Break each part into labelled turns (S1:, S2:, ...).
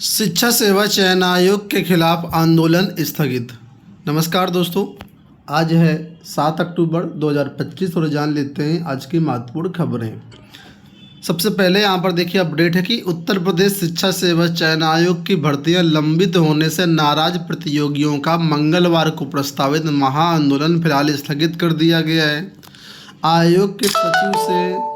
S1: शिक्षा सेवा चयन आयोग के खिलाफ आंदोलन स्थगित। नमस्कार दोस्तों, आज है 7 अक्टूबर 2025 और जान लेते हैं आज की महत्वपूर्ण खबरें। सबसे पहले यहाँ पर देखिए अपडेट है कि उत्तर प्रदेश शिक्षा सेवा चयन आयोग की भर्तियां लंबित होने से नाराज प्रतियोगियों का मंगलवार को प्रस्तावित महाआंदोलन फिलहाल स्थगित कर दिया गया है। आयोग के सचिव से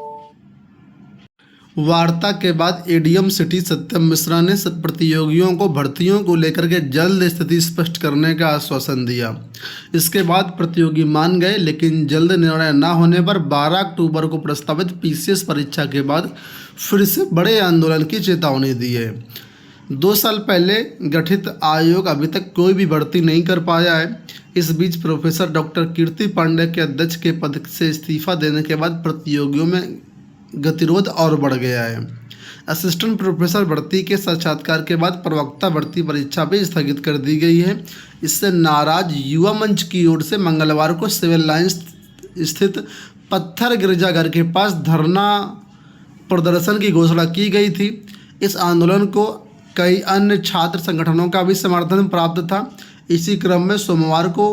S1: वार्ता के बाद एडीएम सिटी सत्यम मिश्रा ने प्रतियोगियों को भर्तियों को लेकर के जल्द स्थिति स्पष्ट करने का आश्वासन दिया। इसके बाद प्रतियोगी मान गए, लेकिन जल्द निर्णय न होने पर 12 अक्टूबर को प्रस्तावित पीसीएस परीक्षा के बाद फिर से बड़े आंदोलन की चेतावनी दी है। 2 साल पहले गठित आयोग अभी तक कोई भी भर्ती नहीं कर पाया है। इस बीच प्रोफेसर डॉक्टर कीर्ति पांडे के अध्यक्ष के पद से इस्तीफा देने के बाद प्रतियोगियों में गतिरोध और बढ़ गया है। असिस्टेंट प्रोफेसर भर्ती के साक्षात्कार के बाद प्रवक्ता भर्ती परीक्षा भी स्थगित कर दी गई है। इससे नाराज युवा मंच की ओर से मंगलवार को सिविल लाइंस स्थित पत्थर गिरजाघर के पास धरना प्रदर्शन की घोषणा की गई थी। इस आंदोलन को कई अन्य छात्र संगठनों का भी समर्थन प्राप्त था। इसी क्रम में सोमवार को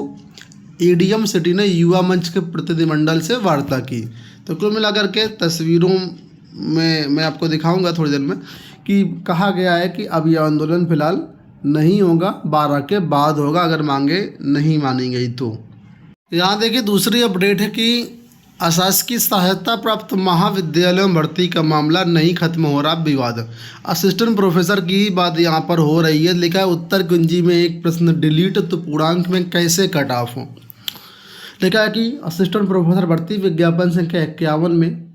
S1: एडीएम सिटी ने युवा मंच के प्रतिनिधिमंडल से वार्ता की। तो कुल मिलाकर के तस्वीरों में मैं आपको दिखाऊंगा थोड़ी देर में कि कहा गया है कि अब यह आंदोलन फिलहाल नहीं होगा, 12 के बाद होगा अगर मांगे नहीं मानी गई तो। यहाँ देखिए दूसरी अपडेट है कि अशासकीय सहायता प्राप्त महाविद्यालयों में भर्ती का मामला नहीं खत्म हो रहा विवाद। असिस्टेंट प्रोफेसर की बात यहाँ पर हो रही है। लिखा है उत्तर कुंजी में एक प्रश्न डिलीट तो पूर्णांक में कैसे कट ऑफ हो। लिखा है कि असिस्टेंट प्रोफेसर भर्ती विज्ञापन संख्या 51 में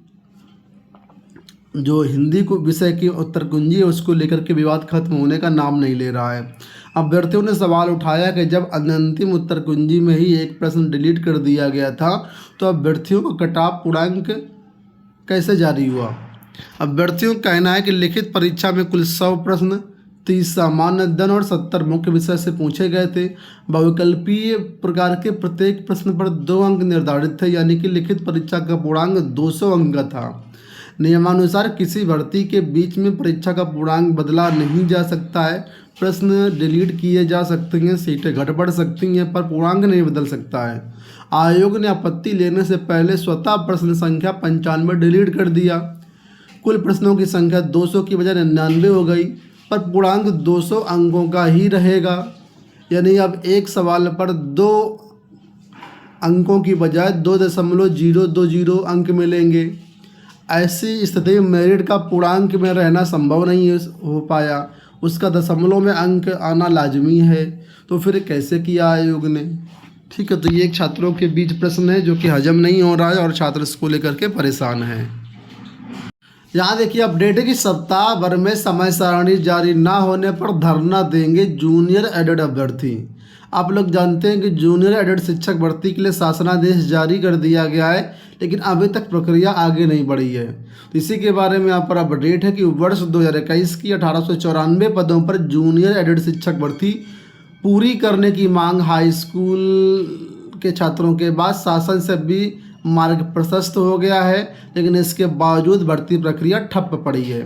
S1: जो हिंदी को विषय की उत्तर कुंजी है उसको लेकर के विवाद खत्म होने का नाम नहीं ले रहा है। अभ्यर्थियों ने सवाल उठाया कि जब अंतिम उत्तर कुंजी में ही एक प्रश्न डिलीट कर दिया गया था तो अभ्यर्थियों का कट ऑफ पूर्णांक कैसे जारी हुआ। अभ्यर्थियों का कहना है कि लिखित परीक्षा में कुल 100 प्रश्न 30 सामान्य अध्ययन और 70 मुख्य विषय से पूछे गए थे। बहुविकल्पीय प्रकार के प्रत्येक प्रश्न पर 2 अंक निर्धारित थे, यानी कि लिखित परीक्षा का पूर्णांक 200 अंक का था। नियमानुसार किसी भर्ती के बीच में परीक्षा का पूर्णांक बदला नहीं जा सकता है। प्रश्न डिलीट किए जा सकते हैं, सीटें घट बढ़ सकती हैं, पर पूर्णांक नहीं बदल सकता है। आयोग ने आपत्ति लेने से पहले स्वतः प्रश्न संख्या 95 डिलीट कर दिया। कुल प्रश्नों की संख्या 200 की बजाय 99 हो गई, पर पूर्णांक 200 अंकों का ही रहेगा। यानी अब एक सवाल पर 2 अंकों की बजाय 2.020 अंक मिलेंगे। ऐसी स्थिति में मेरिट का पूर्णांक में रहना संभव नहीं हो पाया, उसका दशमलव में अंक आना लाजमी है। तो फिर कैसे किया आयोग ने। ठीक है, तो ये एक छात्रों के बीच प्रश्न है जो कि हजम नहीं हो रहा है और छात्र इसको लेकर के परेशान हैं। यहाँ देखिए अपडेट है कि सप्ताह भर में समय सारणी जारी ना होने पर धरना देंगे जूनियर एडेड अभ्यर्थी। आप लोग जानते हैं कि जूनियर एडेड शिक्षक भर्ती के लिए शासनादेश जारी कर दिया गया है, लेकिन अभी तक प्रक्रिया आगे नहीं बढ़ी है। तो इसी के बारे में यहाँ पर अपडेट है कि वर्ष 2021 की 1894 पदों पर जूनियर एडेड शिक्षक भर्ती पूरी करने की मांग हाई स्कूल के छात्रों के बाद शासन से भी मार्ग प्रशस्त हो गया है, लेकिन इसके बावजूद भर्ती प्रक्रिया ठप पड़ी है।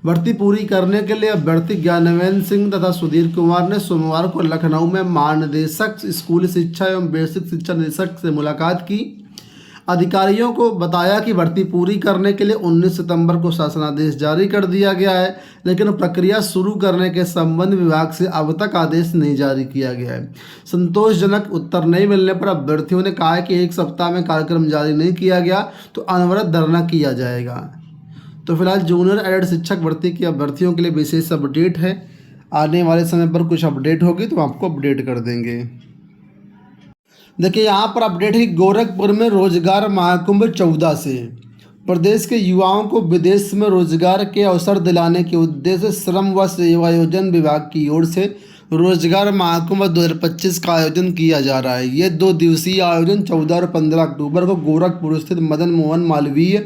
S1: भर्ती पूरी करने के लिए अभ्यर्थी ज्ञानवेंद्र सिंह तथा सुधीर कुमार ने सोमवार को लखनऊ में महानिदेशक स्कूल शिक्षा एवं बेसिक शिक्षा निदेशक से मुलाकात की। अधिकारियों को बताया कि भर्ती पूरी करने के लिए 19 सितंबर को शासनादेश जारी कर दिया गया है, लेकिन प्रक्रिया शुरू करने के संबंध विभाग से अब तक आदेश नहीं जारी किया गया है। संतोषजनक उत्तर नहीं मिलने पर अभ्यर्थियों ने कहा है कि 1 सप्ताह में कार्यक्रम जारी नहीं किया गया तो अनवरत धरना किया जाएगा। तो फिलहाल जूनियर एडेड शिक्षक भर्ती की अभ्यर्थियों के लिए विशेष अपडेट है। आने वाले समय पर कुछ अपडेट होगी तो आपको अपडेट कर देंगे। देखिए यहाँ पर अपडेट है, गोरखपुर में रोजगार महाकुंभ 14 से। प्रदेश के युवाओं को विदेश में रोजगार के अवसर दिलाने के उद्देश्य से श्रम व सेवायोजन विभाग की ओर से रोजगार महाकुंभ 2025 का आयोजन किया जा रहा है। ये 2 दिवसीय आयोजन 14 और 15 अक्टूबर को गोरखपुर स्थित मदन मोहन मालवीय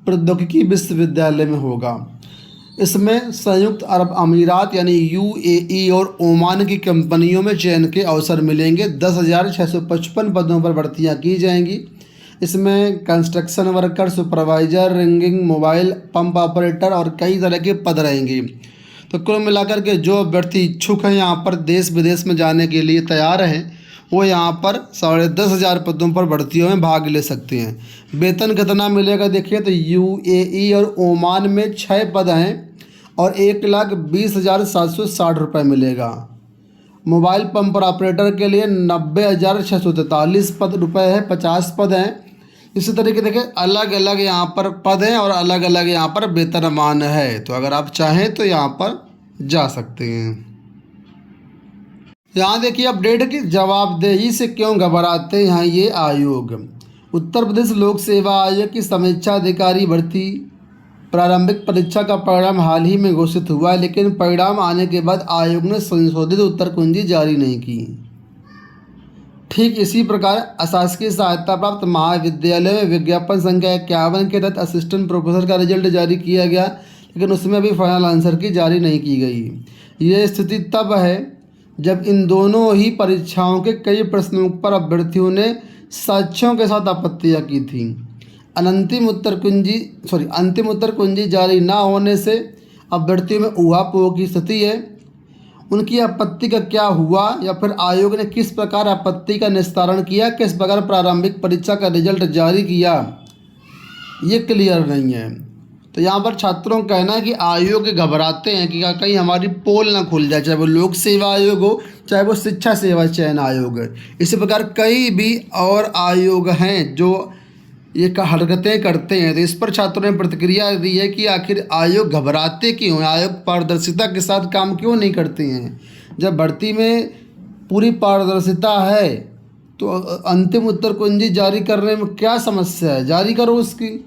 S1: प्रौद्योगिकी विश्वविद्यालय में होगा। इसमें संयुक्त अरब अमीरात यानी यूएई और ओमान की कंपनियों में चयन के अवसर मिलेंगे। 10,655 पदों पर भर्तियां की जाएंगी। इसमें construction worker, supervisor, ringing, mobile pump operator और कई तरह के पद रहेंगे। तो कुल मिलाकर के जो अभ्यर्थी इच्छुक हैं यहाँ पर देश विदेश में जाने के लिए तैयार हैं, वो यहाँ पर 10,500 पदों पर भर्तियों में भाग ले सकते हैं। वेतन कितना मिलेगा देखिए, तो यूएई और ओमान में 6 पद हैं और 1,20,760 रुपये मिलेगा। मोबाइल पंप ऑपरेटर के लिए 90,643 रुपये है, 50 पद हैं। इसी तरीके देखिए अलग अलग यहाँ पर पद हैं और अलग अलग यहाँ पर वेतनमान है। तो अगर आप चाहें तो यहाँ पर जा सकते हैं। यहाँ देखिए अपडेट की जवाबदेही से क्यों घबराते हैं ये आयोग। उत्तर प्रदेश लोक सेवा आयोग की समीक्षा अधिकारी भर्ती प्रारंभिक परीक्षा का परिणाम हाल ही में घोषित हुआ है, लेकिन परिणाम आने के बाद आयोग ने संशोधित उत्तर कुंजी जारी नहीं की। ठीक इसी प्रकार अशासकीय सहायता प्राप्त महाविद्यालय में विज्ञापन संख्या 51 के तहत असिस्टेंट प्रोफेसर का रिजल्ट जारी किया गया, लेकिन उसमें अभी फाइनल आंसर की जारी नहीं की गई। यह स्थिति तब है जब इन दोनों ही परीक्षाओं के कई प्रश्नों पर अभ्यर्थियों ने साक्ष्यों के साथ आपत्तियां की थी। अंतिम उत्तर कुंजी जारी न होने से अभ्यर्थियों में ऊहापोह की स्थिति है। उनकी आपत्ति का क्या हुआ या फिर आयोग ने किस प्रकार आपत्ति का निस्तारण किया, किस प्रकार प्रारंभिक परीक्षा का रिजल्ट जारी किया, ये क्लियर नहीं है। तो यहाँ पर छात्रों का कहना है कि आयोग घबराते हैं कि कहीं हमारी पोल ना खुल जाए, चाहे वो लोक सेवा आयोग हो चाहे वो शिक्षा सेवा चयन आयोग है। इसी प्रकार कई भी और आयोग हैं जो ये हरकतें करते हैं। तो इस पर छात्रों ने प्रतिक्रिया दी है कि आखिर आयोग घबराते क्यों हैं, आयोग पारदर्शिता के साथ काम क्यों नहीं करते हैं। जब भर्ती में पूरी पारदर्शिता है तो अंतिम उत्तर कुंजी जारी करने में क्या समस्या है, जारी करो उसकी।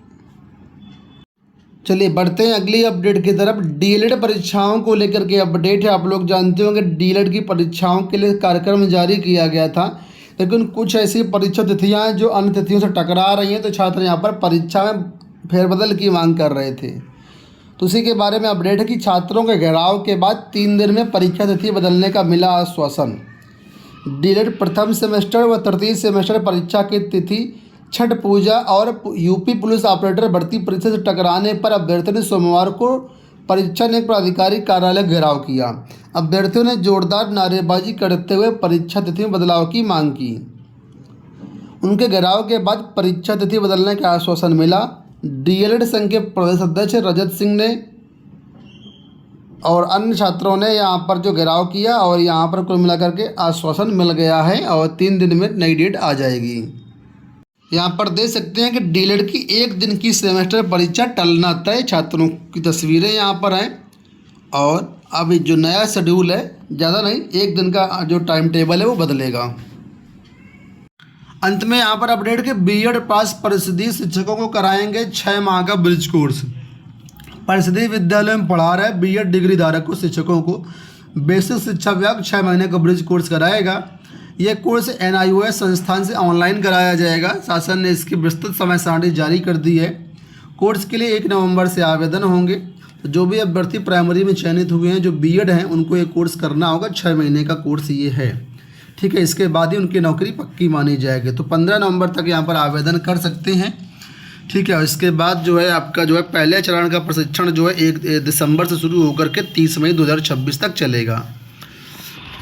S1: चलिए बढ़ते हैं अगली अपडेट की तरफ। डीएलएड परीक्षाओं को लेकर के अपडेट है। आप लोग जानते होंगे डीएलएड की परीक्षाओं के लिए कार्यक्रम जारी किया गया था, लेकिन कुछ ऐसी परीक्षा तिथियां हैं जो अन्य तिथियों से टकरा रही हैं, तो छात्र यहाँ पर परीक्षा में फेरबदल की मांग कर रहे थे। तो उसी के बारे में अपडेट है कि छात्रों के घेराव के बाद 3 दिन में परीक्षा तिथि बदलने का मिला आश्वासन। डीएलएड प्रथम सेमेस्टर व तृतीय सेमेस्टर परीक्षा की तिथि छठ पूजा और यूपी पुलिस ऑपरेटर भर्ती परीक्षा से टकराने पर अभ्यर्थियों ने सोमवार को परीक्षा न्याय प्राधिकारी कार्यालय घेराव किया। अभ्यर्थियों ने जोरदार नारेबाजी करते हुए परीक्षा तिथि में बदलाव की मांग की। उनके घेराव के बाद परीक्षा तिथि बदलने का आश्वासन मिला। डीएलएड संघ के प्रदेश अध्यक्ष रजत सिंह ने और अन्य छात्रों ने यहाँ पर जो घेराव किया और यहाँ पर कुल मिलाकर के आश्वासन मिल गया है और 3 दिन में नई डेट आ जाएगी। यहाँ पर देख सकते हैं कि डीएलएड की 1 दिन की सेमेस्टर परीक्षा टलना तय। छात्रों की तस्वीरें यहाँ पर हैं और अभी जो नया शेड्यूल है ज़्यादा नहीं, 1 दिन का जो टाइम टेबल है वो बदलेगा। अंत में यहाँ पर अपडेट के बीएड पास परिषदीय शिक्षकों को कराएंगे 6 माह का ब्रिज कोर्स। परिषदीय विद्यालय में पढ़ा रहे बीएड डिग्री धारकों शिक्षकों को बेसिक शिक्षा विभाग 6 महीने का ब्रिज कोर्स कराएगा। यह कोर्स एनआईओएस संस्थान से ऑनलाइन कराया जाएगा। शासन ने इसकी विस्तृत समय सारणी जारी कर दी है। कोर्स के लिए 1 नवंबर से आवेदन होंगे। तो जो भी अभ्यर्थी प्राइमरी में चयनित हुए हैं, जो बीएड हैं, उनको ये कोर्स करना होगा। 6 महीने का कोर्स ये है, ठीक है। इसके बाद ही उनकी नौकरी पक्की मानी जाएगी। तो 15 नवंबर तक यहाँ पर आवेदन कर सकते हैं, ठीक है। इसके बाद जो है आपका जो है पहले चरण का प्रशिक्षण जो है 1 दिसंबर से शुरू होकर के 30 मई 2026 तक चलेगा।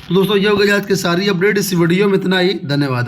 S1: तो दोस्तों ये हो गई आज की सारी अपडेट। इस वीडियो में इतना ही। धन्यवाद।